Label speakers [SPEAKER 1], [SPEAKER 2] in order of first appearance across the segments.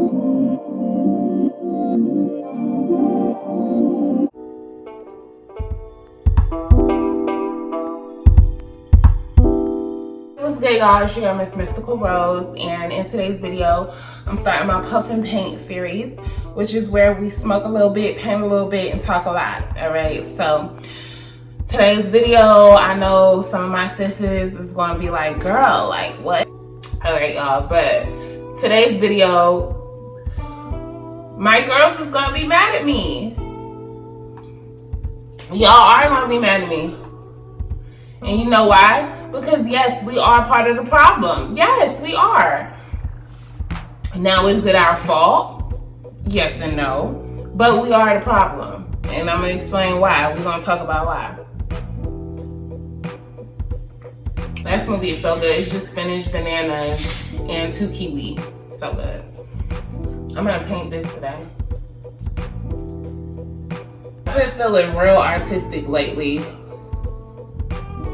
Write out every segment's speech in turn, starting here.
[SPEAKER 1] What's good, y'all? It's your Miss Mystical Rose, and in today's video I'm starting my puff and paint series, which is where we smoke a little bit, paint a little bit, and talk a lot. All right, so today's video, I know some of my sisters is going to be like, girl, like what? All right, y'all, but today's video, my girls is going to be mad at me. Y'all are going to be mad at me. And you know why? Because yes, we are part of the problem. Yes, we are. Now, is it our fault? Yes and no. But we are the problem. And I'm going to explain why. We're going to talk about why. That smoothie is so good. It's just spinach, bananas, and 2 kiwi. So good. I'm going to paint this today. I've been feeling real artistic lately.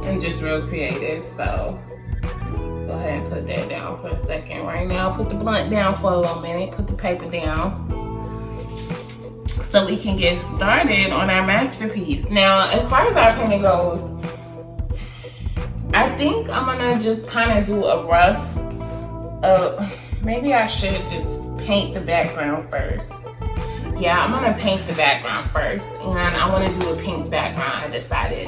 [SPEAKER 1] And just real creative, so go ahead and put that down for a second. Right now, put the blunt down for a little minute, put the paper down, so we can get started on our masterpiece. Now, as far as our painting goes, I think I'm gonna just kind of do a rough, maybe I should just paint the background first. Yeah, I'm gonna paint the background first, and I wanna do a pink background, I decided.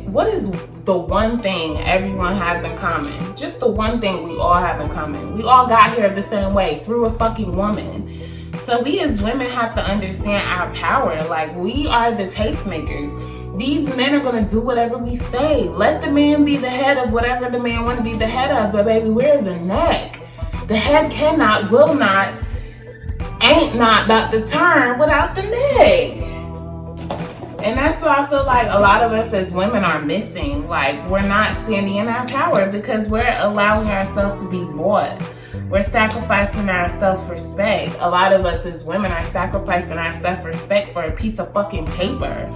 [SPEAKER 1] What is the one thing everyone has in common? Just the one thing we all have in common. We all got here the same way, through a fucking woman. So we as women have to understand our power. Like, we are the tastemakers. These men are gonna do whatever we say. Let the man be the head of whatever the man wanna be the head of, but baby, we're the neck. The head cannot, will not, ain't not about to turn without the neck. And that's what I feel like a lot of us as women are missing. Like, we're not standing in our power because we're allowing ourselves to be bought. We're sacrificing our self-respect. A lot of us as women are sacrificing our self-respect for a piece of fucking paper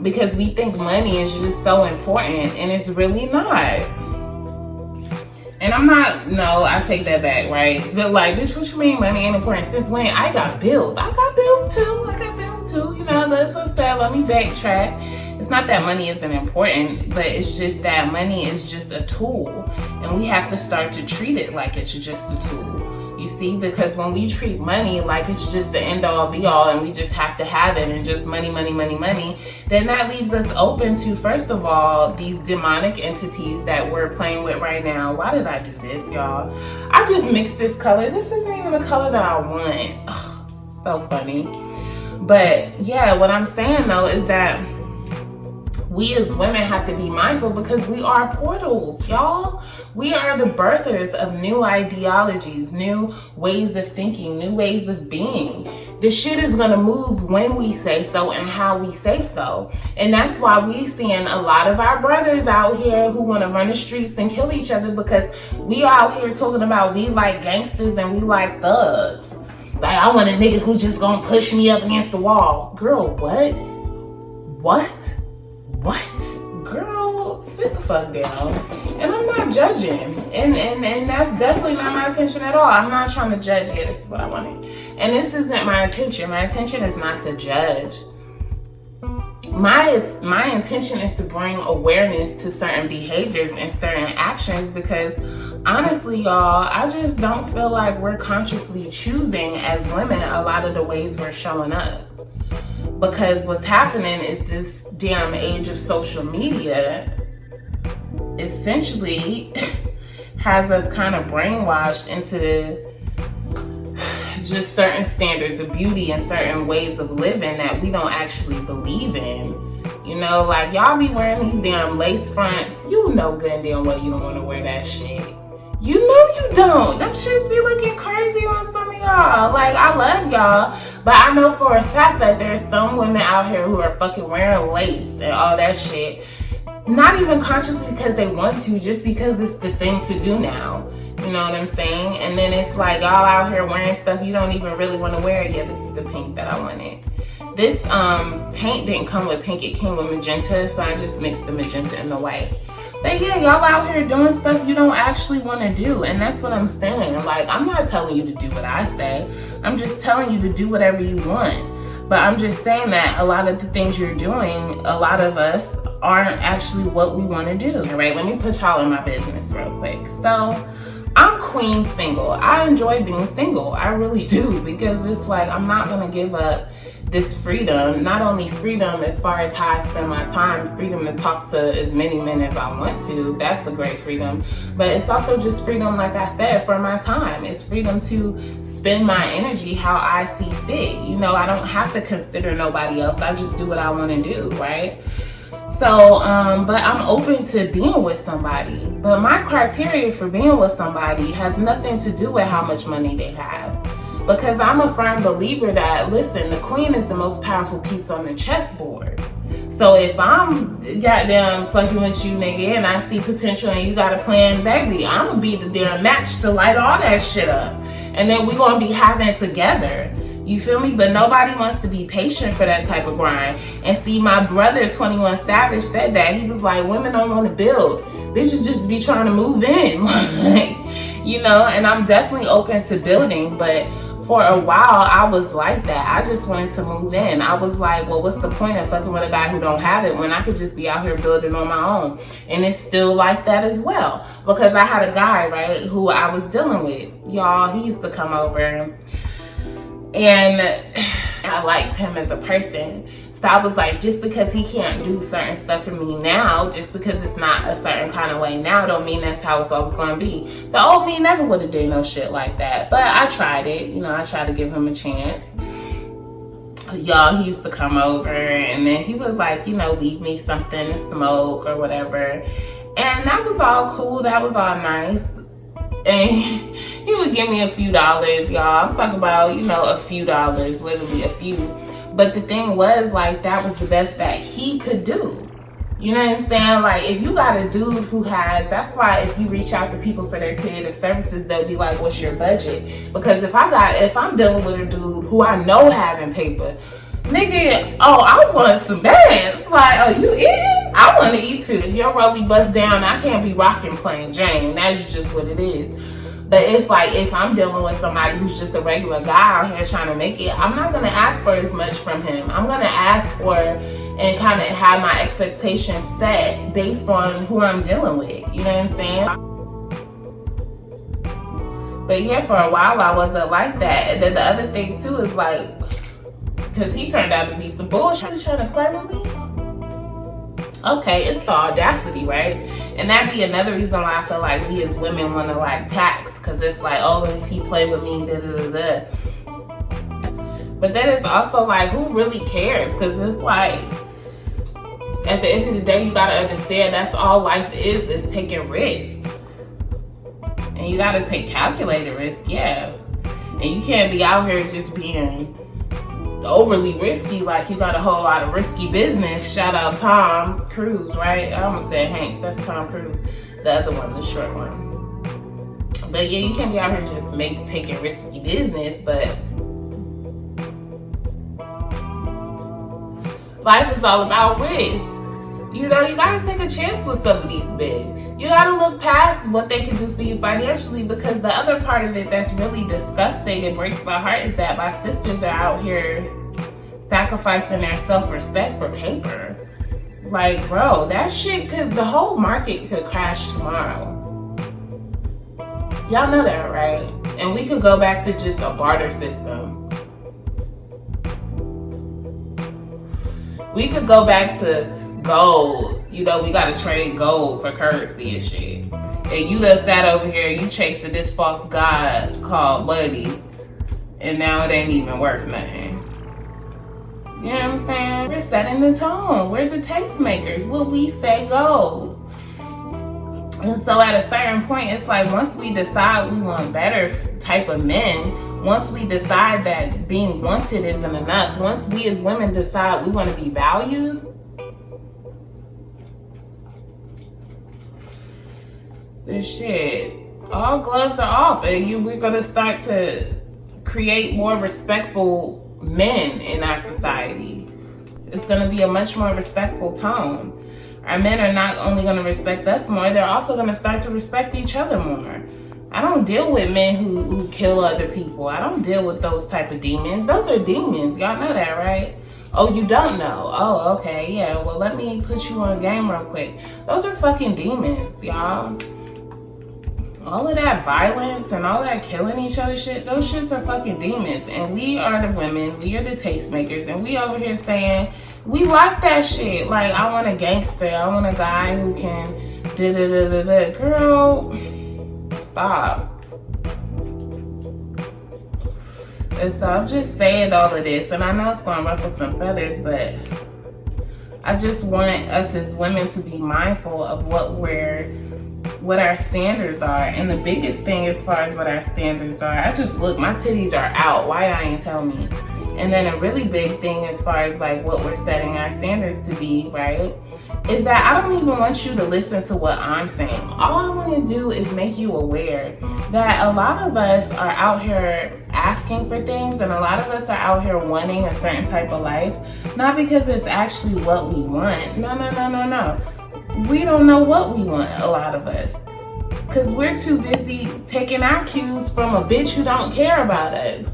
[SPEAKER 1] because we think money is just so important, and it's really not. And I'm not, no, I take that back, right? But like, bitch, what you mean money ain't important? Since when? I got bills. I got bills too. You know, let's say, let me backtrack. It's not that money isn't important, but it's just that money is just a tool. And we have to start to treat it like it's just a tool. You see, because when we treat money like it's just the end all be all and we just have to have it and just money, then that leaves us open to, first of all, these demonic entities that we're playing with right now. Why did I do this, y'all? I just mixed this color. This isn't even the color that I want. Oh, so funny. But yeah, what I'm saying though is that we as women have to be mindful because we are portals, y'all. We are the birthers of new ideologies, new ways of thinking, new ways of being. The shit is gonna move when we say so and how we say so. And that's why we seeing a lot of our brothers out here who wanna run the streets and kill each other because we out here talking about we like gangsters and we like thugs. Like, I want a nigga who just gonna push me up against the wall. Girl, what? Girl, sit the fuck down. And I'm not judging. And that's definitely not my intention at all. I'm not trying to judge. Yeah, this is what I wanted. And this isn't my intention. My intention is not to judge. My intention is to bring awareness to certain behaviors and certain actions because honestly, y'all, I just don't feel like we're consciously choosing as women a lot of the ways we're showing up. Because what's happening is this damn age of social media essentially has us kind of brainwashed into just certain standards of beauty and certain ways of living that we don't actually believe in. You know, like y'all be wearing these damn lace fronts. You know good and damn well you don't want to wear that shit. You know you don't. Them shits be looking crazy on some of y'all. Like, I love y'all, but I know for a fact that there's some women out here who are fucking wearing lace and all that shit. Not even consciously because they want to, just because it's the thing to do now. You know what I'm saying? And then it's like y'all out here wearing stuff you don't even really want to wear. Yeah, this is the pink that I wanted. This paint didn't come with pink, it came with magenta, so I just mixed the magenta and the white. But yeah, y'all out here doing stuff you don't actually want to do. And that's what I'm saying. Like, I'm not telling you to do what I say. I'm just telling you to do whatever you want. But I'm just saying that a lot of the things you're doing, a lot of us aren't actually what we want to do. All right, let me put y'all in my business real quick. So I'm queen single. I enjoy being single. I really do, because it's like I'm not going to give up this freedom. Not only freedom as far as how I spend my time, freedom to talk to as many men as I want to. That's a great freedom. But it's also just freedom, like I said, for my time. It's freedom to spend my energy how I see fit. You know, I don't have to consider nobody else. I just do what I want to do, right? So, but I'm open to being with somebody. But my criteria for being with somebody has nothing to do with how much money they have. Because I'm a firm believer that, listen, the queen is the most powerful piece on the chessboard. So if I'm goddamn fucking with you, nigga, and I see potential and you got a plan, baby, I'm gonna be the damn match to light all that shit up. And then we gonna be having it together. You feel me? But nobody wants to be patient for that type of grind. And see, my brother, 21 Savage, said that. He was like, women don't want to build. Bitches just be trying to move in. Like, you know, and I'm definitely open to building, but for a while, I was like that. I just wanted to move in. I was like, well, what's the point of fucking with a guy who don't have it when I could just be out here building on my own? And it's still like that as well. Because I had a guy, right, who I was dealing with. Y'all, he used to come over and I liked him as a person. So I was like, just because he can't do certain stuff for me now, just because it's not a certain kind of way now, don't mean that's how it's always going to be. The old me never would have did no shit like that. But I tried it. You know, I tried to give him a chance. Y'all, he used to come over and then he would like, you know, leave me something to smoke or whatever. And that was all cool. That was all nice. And he would give me a few dollars, y'all. I'm talking about, you know, a few dollars, literally a few. But the thing was, like, that was the best that he could do. You know what I'm saying? Like, if you got a dude who has, that's why if you reach out to people for their creative services, they'll be like, what's your budget? Because if I'm dealing with a dude who I know having paper, nigga, oh, I want some bands. Like, oh, you eating? I want to eat too. If your rollie bust down, I can't be rocking plain Jane. That's just what it is. But it's like, if I'm dealing with somebody who's just a regular guy out here trying to make it, I'm not going to ask for as much from him. I'm going to ask for and kind of have my expectations set based on who I'm dealing with. You know what I'm saying? But yeah, for a while I wasn't like that. And then the other thing too is like, because he turned out to be some bullshit. He's trying to play with me? Okay, it's the audacity, right? And that'd be another reason why I feel like we as women want to like tax, because it's like, oh, if he play with me, da da da da. But then it's also like, who really cares? Because it's like, at the end of the day, you gotta understand that's all life is taking risks. And you gotta take calculated risks, yeah. And you can't be out here just being overly risky, like you got a whole lot of risky business. Shout out Tom Cruise, right? I almost said Hanks, that's Tom Cruise. The other one, the short one. But yeah, you can't be out here just taking risky business, but life is all about risk. You know, you gotta take a chance with some of these men. You gotta look past what they can do for you financially, because the other part of it that's really disgusting and breaks my heart is that my sisters are out here sacrificing their self-respect for paper. Like, bro, that shit the whole market could crash tomorrow. Y'all know that, right? And we could go back to just a barter system. We could go back to gold. You know, we gotta trade gold for currency and shit. And you done sat over here, you chasing this false god called money, and now it ain't even worth nothing. You know what I'm saying? We're setting the tone. We're the tastemakers. What we say goes. And so at a certain point, it's like, once we decide we want better type of men, once we decide that being wanted isn't enough, once we as women decide we want to be valued, this shit, all gloves are off, and we're gonna start to create more respectful men in our society. It's gonna be a much more respectful tone. Our men are not only going to respect us more, they're also going to start to respect each other more. I don't deal with men who kill other people. I don't deal with those type of demons. Those are demons. Y'all know that, right? Oh, you don't know? Oh, okay, yeah. Well, let me put you on game real quick. Those are fucking demons, y'all. All of that violence and all that killing each other shit, those shits are fucking demons. And we are the women, we are the tastemakers, and we over here saying, we like that shit. Like, I want a gangster. I want a guy who can da-da-da-da-da. Girl, stop. And so I'm just saying all of this, and I know it's going to ruffle some feathers, but I just want us as women to be mindful of what our standards are. And the biggest thing as far as what our standards are, I just look, my titties are out. Why y'all ain't tell me? And then a really big thing as far as like what we're setting our standards to be, right, is that I don't even want you to listen to what I'm saying. All I want to do is make you aware that a lot of us are out here asking for things, and a lot of us are out here wanting a certain type of life, not because it's actually what we want. No. We don't know what we want, a lot of us, because we're too busy taking our cues from a bitch who don't care about us.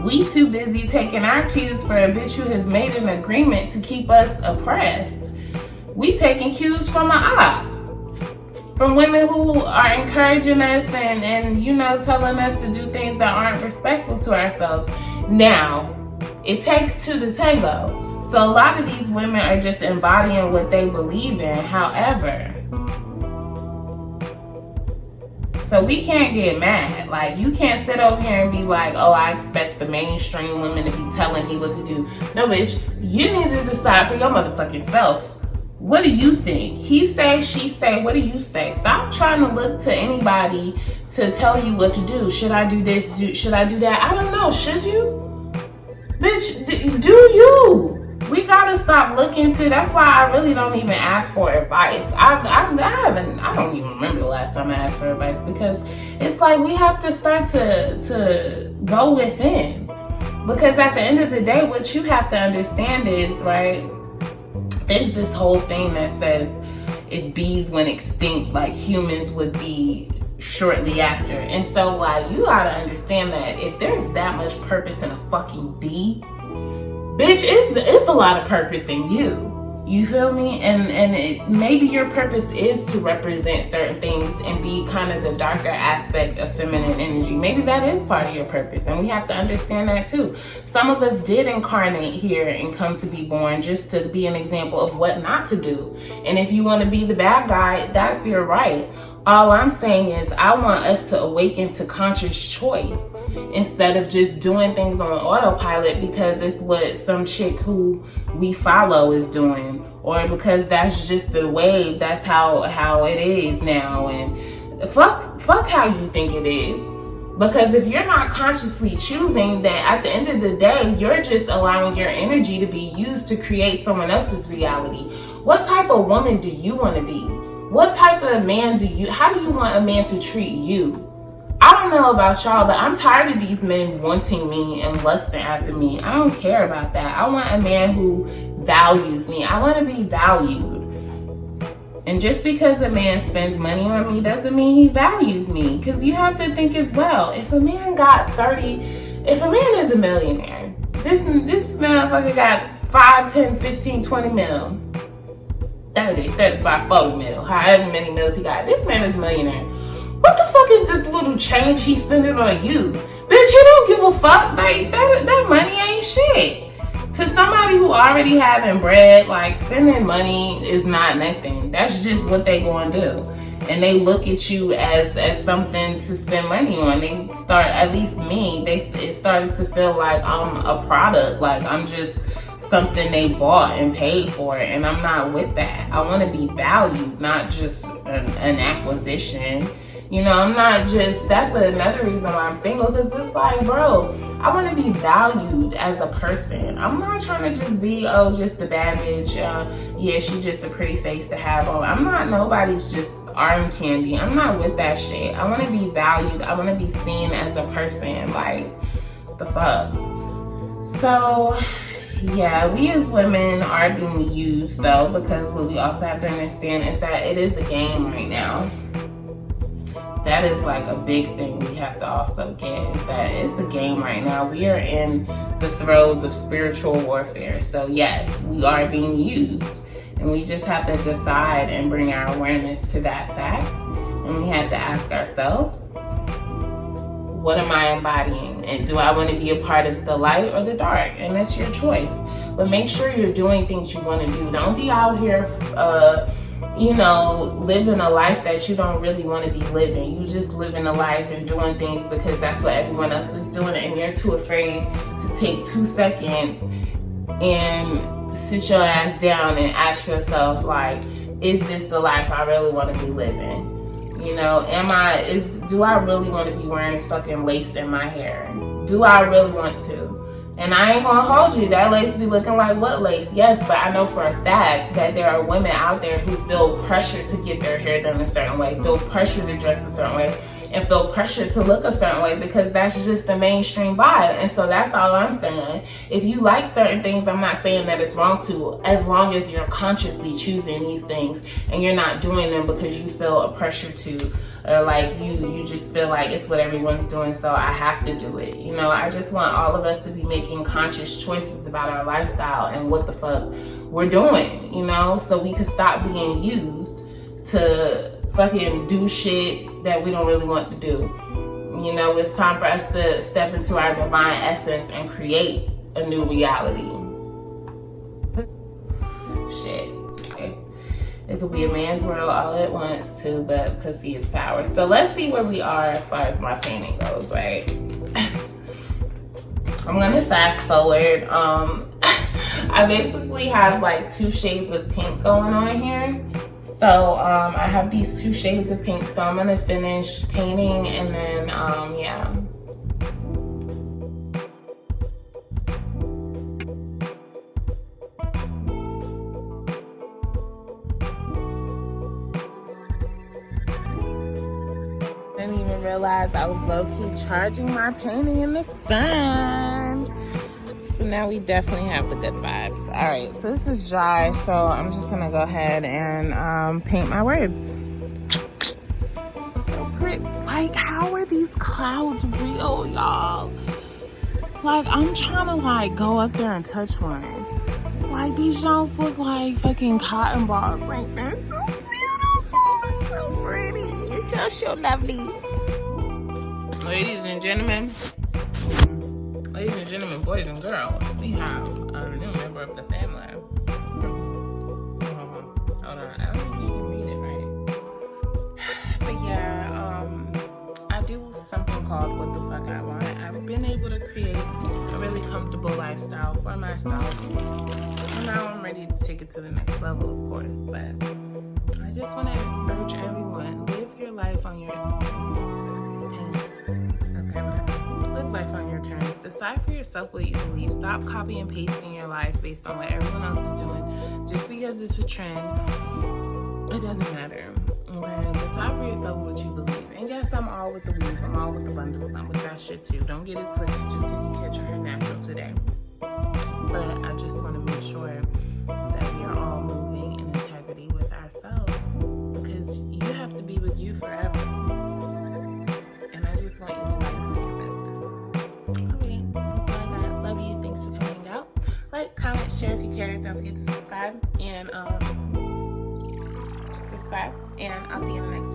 [SPEAKER 1] We too busy taking our cues for a bitch who has made an agreement to keep us oppressed. We taking cues from an op. From women who are encouraging us and you know, telling us to do things that aren't respectful to ourselves. Now, it takes two to tango. So a lot of these women are just embodying what they believe in. However, so we can't get mad. Like, you can't sit over here and be like, oh, I expect the mainstream women to be telling me what to do. No, bitch, you need to decide for your motherfucking self. What do you think? He say, she say, what do you say? Stop trying to look to anybody to tell you what to do. Should I do this? Should I do that? I don't know. Should you? Bitch, do you? We gotta stop looking to, that's why I really don't even ask for advice. I don't even remember the last time I asked for advice, because it's like we have to start to go within. Because at the end of the day, what you have to understand is, right, there's this whole thing that says if bees went extinct, like humans would be shortly after. And so like, you gotta understand that if there's that much purpose in a fucking bee, bitch, it's a lot of purpose in you. You feel me? And maybe your purpose is to represent certain things and be kind of the darker aspect of feminine energy. Maybe that is part of your purpose, and we have to understand that too. Some of us did incarnate here and come to be born just to be an example of what not to do. And if you want to be the bad guy, that's your right. All I'm saying is I want us to awaken to conscious choice instead of just doing things on autopilot because it's what some chick who we follow is doing, or because that's just the wave, that's how it is now. And fuck how you think it is. Because if you're not consciously choosing, then at the end of the day, you're just allowing your energy to be used to create someone else's reality. What type of woman do you want to be? What type of man how do you want a man to treat you? I don't know about y'all, but I'm tired of these men wanting me and lusting after me. I don't care about that. I want a man who values me. I want to be valued. And just because a man spends money on me doesn't mean he values me. Because you have to think as well, if a man is a millionaire, this motherfucker got 5, 10, 15, 20 mil, 30, 35, 40 mil, however many mils he got. This man is a millionaire. What the fuck is this little change he's spending on you? Bitch, you don't give a fuck. Like, that money ain't shit. To somebody who already having bread, like, spending money is not nothing. That's just what they gonna do. And they look at you as something to spend money on. They start, at least me, it started to feel like I'm a product. Like, I'm just something they bought and paid for, and I'm not with that. I want to be valued, not just an acquisition. You know, I'm not just, that's another reason why I'm single, because it's like, bro, I want to be valued as a person. I'm not trying to just be, just the bad bitch. Yeah, she's just a pretty face to have on. I'm not nobody's just arm candy. I'm not with that shit. I want to be valued. I want to be seen as a person. Like, the fuck? So, Yeah, we as women are being used though, because what we also have to understand is that it is a game right now. That is like a big thing we have to also get, is that it's a game right now. We are in the throes of spiritual warfare. So yes, we are being used, and we just have to decide and bring our awareness to that fact. And we have to ask ourselves, what am I embodying? And do I want to be a part of the light or the dark? And that's your choice. But make sure you're doing things you want to do. Don't be out here, living a life that you don't really want to be living. You just living a life and doing things because that's what everyone else is doing, and you're too afraid to take 2 seconds and sit your ass down and ask yourself, like, is this the life I really want to be living? You know, do I really want to be wearing this fucking lace in my hair? Do I really want to? And I ain't gonna hold you, that lace be looking like what lace? Yes, but I know for a fact that there are women out there who feel pressure to get their hair done a certain way, feel pressure to dress a certain way, and feel pressure to look a certain way, because that's just the mainstream vibe. And so that's all I'm saying. If you like certain things, I'm not saying that it's wrong to, as long as you're consciously choosing these things and you're not doing them because you feel a pressure to, or like you just feel like it's what everyone's doing, so I have to do it. You know, I just want all of us to be making conscious choices about our lifestyle and what the fuck we're doing, you know, so we can stop being used to fucking do shit that we don't really want to do. You know, it's time for us to step into our divine essence and create a new reality. Shit. It could be a man's world all at once too, but pussy is power. So let's see where we are as far as my painting goes, right? I'm gonna fast forward. I basically have like 2 shades of pink going on here. So I have these 2 shades of pink, so I'm gonna finish painting and then yeah. I didn't even realize I was low-key charging my painting in the sun. So now we definitely have the good vibes. All right, so this is dry, so I'm just gonna go ahead and paint my words. So pretty. Like, how are these clouds real, y'all? Like, I'm trying to like go up there and touch one. Like, these Jones look like fucking cotton balls. Like, they're so beautiful and so pretty. It's so lovely. Ladies and gentlemen, boys and girls, we have a new member of the family. Hold on, I don't think you can read it right. But yeah, I do something called What the Fuck I Want. I've been able to create a really comfortable lifestyle for myself. And now I'm ready to take it to the next level, of course. But I just want to urge everyone, live your life on your live life on your terms. Decide for yourself what you believe. Stop copy and pasting your life based on what everyone else is doing. Just because it's a trend, it doesn't matter. Okay? Decide for yourself what you believe. And yes, I'm all with the weave. I'm all with the bundles. I'm with that shit too. Don't get it twisted just because you catch your hair natural today. But I just want to make sure that we are all moving in integrity with ourselves, because you have to be with you forever. And I just want you to like who you're with. Okay, that's all I got. Love you. Thanks for coming out. Like, comment, share if you care. Don't forget to subscribe. And I'll see you in the next